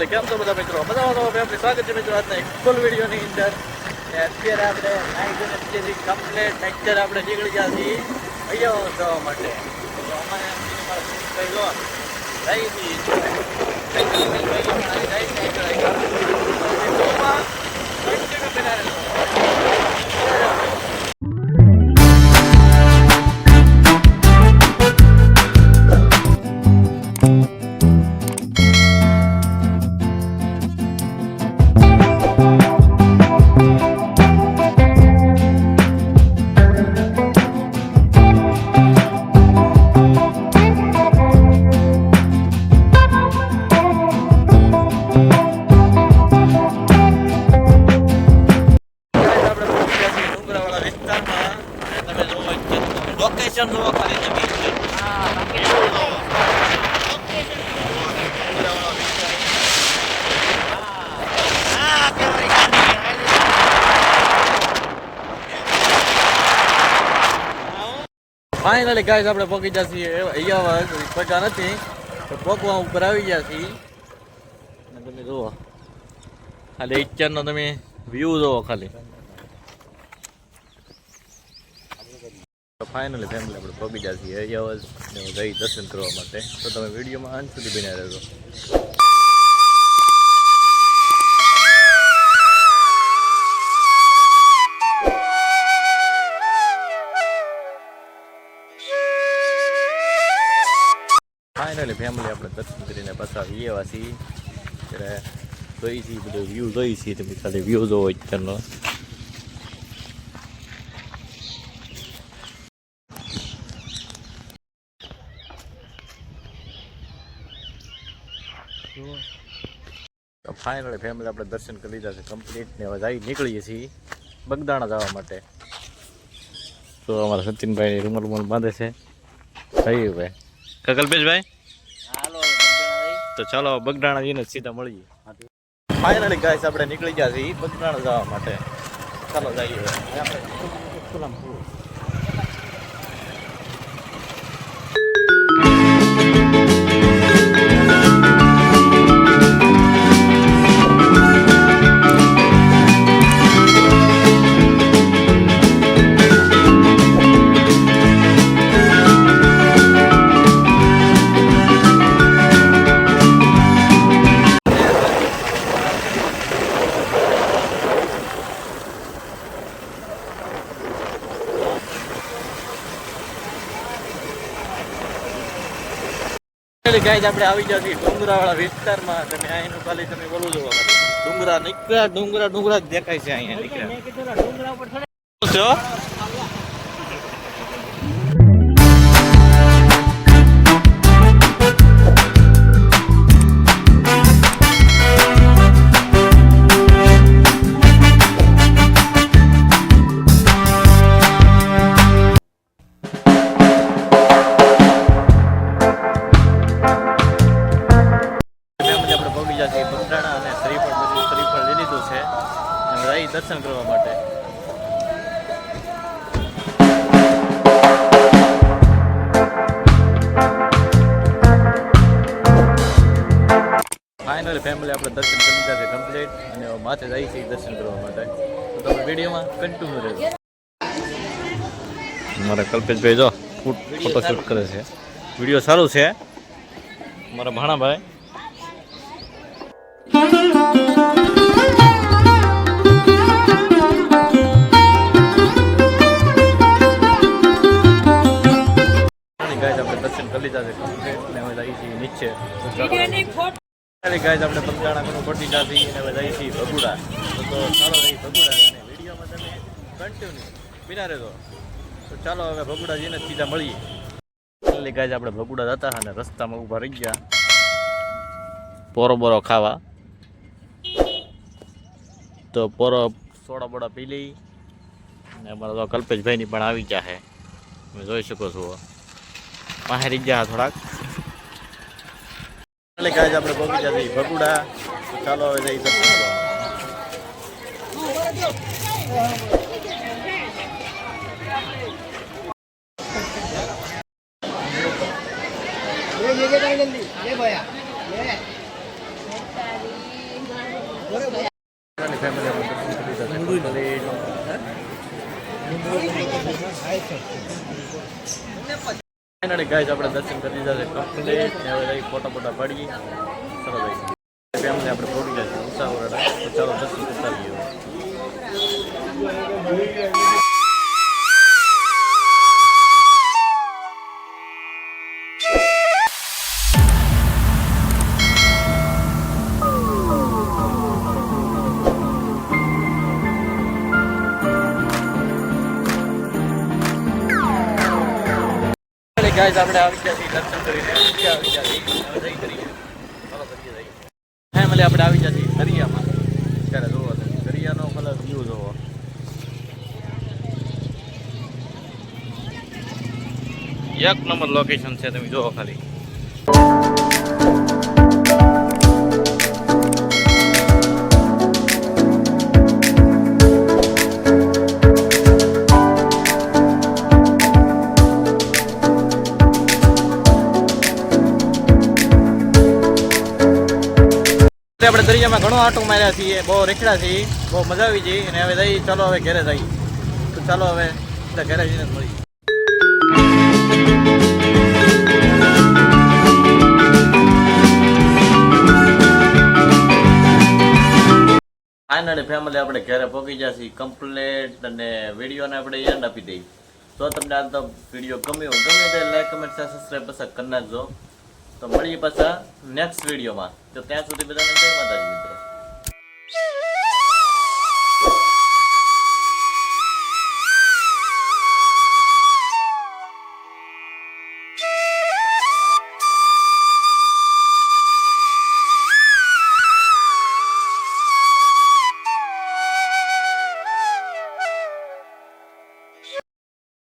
Family કેમ છો બધા મિત્રો? મજામાં છો? આપણે સ્વાગત છે મિત્રો આજના એક ફૂલ વિડીયોની અંદર. અત્યારે આપણે નાઈ ધોઈને કમ્પ્લીટ અત્યારે આપણે નીકળી ગયા છીએ અહીંયા જવા માટે. અમારે લોકેશન જોવા ખાલી તમે ફાઇનલી ગાઈસ આપણે પહોંચી ગયા છીએ અહીંયા પહોંચ્યા નથી તો પહોંચવા ઉપર આવી ગયા છીએ અને તમે જુઓ ખાલી ઇચ્છાનો તમે વ્યૂ જુઓ ખાલી. ફાઇનલી ફેમિલી આપણે પહોંચી ગયા છીએ અહીંયા જઈ દર્શન કરવા માટે. તો તમે વિડીયોમાં અંત સુધી બન્યા રહેજો. ફાઇનલી ફેમિલી આપણે દર્શન કરીને પાછા આવ્યા છીએ ત્યારે જોઈ છીએ બધું વ્યૂ જોઈ છીએ તમે ખાલી વ્યૂ જોવો અત્યારનો. ફાઇનલી ફેમિલી આપણે દર્શન કરી લીધા છે કમ્પ્લીટ ને હવે જઈ નીકળીએ છીએ બગદાણા જવા માટે. તો અમારા સચિનભાઈ રૂમાલ બાંધે છે. થઈ ભાઈ કલ્પેશભાઈ તો ચાલો બગદાણા જઈને સીધા મળીએ. ફાઇનલી ગાઈસ આપણે નીકળી ગયા છીએ બગદાણા જવા માટે. ચાલો જઈએ. ગાઈસ આપણે આવી ગયા છીએ ડુંગરાવાળા વિસ્તારમાં. તમે અહીંનું ખાલી તમે બોલું જોવો ડુંગરા નીકળ્યા ડુંગરા જ દેખાય છે અહીંયા નીકળ્યા. બગદાણા અને શ્રીફળ લઈ લીધું છે રહી દર્શન કરવા માટે. ફાઇનલી ફેમિલી આપણે દર્શન કરી લીધા છે કમ્પ્લીટ અને માથે જઈએ છીએ દર્શન કરવા માટે. તો તમે વિડીયોમાં કન્ટિન્યુ રહેજો. મારા કલ્પેશભાઈ જો ફોટો શૂટ કરે છે. વિડીયો સારું છે. મારા ભાણાભાઈ આપણે દર્શન કરી લીધા છે કમ્પ્લીટ ને હવે જઈએ છીએ નીચે. ગાઈસ આપણે બગદાણા પહોંચી ગયા છીએ અને હવે જઈએ છીએ ભગુડા. તો ચાલો જઈએ ભગુડા અને વિડીયોમાં તમે કન્ટિન્યુ બિના રહેજો. તો ચાલો હવે ભગુડા જઈને સીધા મળીએ. એટલે ગાઈસ આપણે ભગુડા જતા અને રસ્તામાં ઊભા રહી ગયા પોરો ખાવા. તો પોરો સોડા બોડા પી લઈ અને અમારા તો કલ્પેશભાઈની પણ આવી ગયા છે તમે જોઈ શકો છો. બહાર ગયા થોડાક એટલે ગાઈસ આપણે પહોંચી ગયા છીએ ભગુડા. તો ચાલો હવે જઈ દર્શન કરવા. ये जल्दी ये भैया ये ફેમિલી ફાઇનલી ગાઈસ આપણે દર્શન કરી દીધા છે કમ્પ્લીટ ને હવે રહી ફોટા પાડીએ ચલો ભાઈ ફેમિલી આપણે પહોંચી ગયા છે ઉષાવરડા તો ચાલો દર્શન કરતા રહીએ ગાઈસ આપણે આવી ગયા છીએ દર્શન કરીને આવી ગયા છીએ હવે જઈ કરીએ ચાલો કરીએ જઈએ ફેમિલી આપણે આવી ગયા છીએ દરિયામાં ત્યારે જોવો દરિયાનો મતલબ વ્યૂ જોવો એક નંબર લોકેશન છે તમે જોવો ખાલી આપણે દરિયામાં ઘણો આંટો માર્યા છીએ બહુ રેખડા છીએ બહુ મજા આવી જઈ અને હવે જઈ ચાલો હવે ઘરે જઈએ તો ચાલો હવે એટલે ઘરે જઈને મળી ફાઇનલી ફેમિલી આપણે ઘરે પહોંચી ગયા છીએ કમ્પ્લેટ અને વિડીયોને આપણે એન્ડ આપી દઈએ તો તમને આ તો વિડીયો ગમ્યો ગમે તે લાઈક કમેન્ટ સબસ્ક્રાઈબ પસંદ કરી નાખજો તો મળીએ પાછા નેક્સ્ટ વિડીયોમાં તો ત્યાં સુધી બધાને જય માતાજી મિત્રો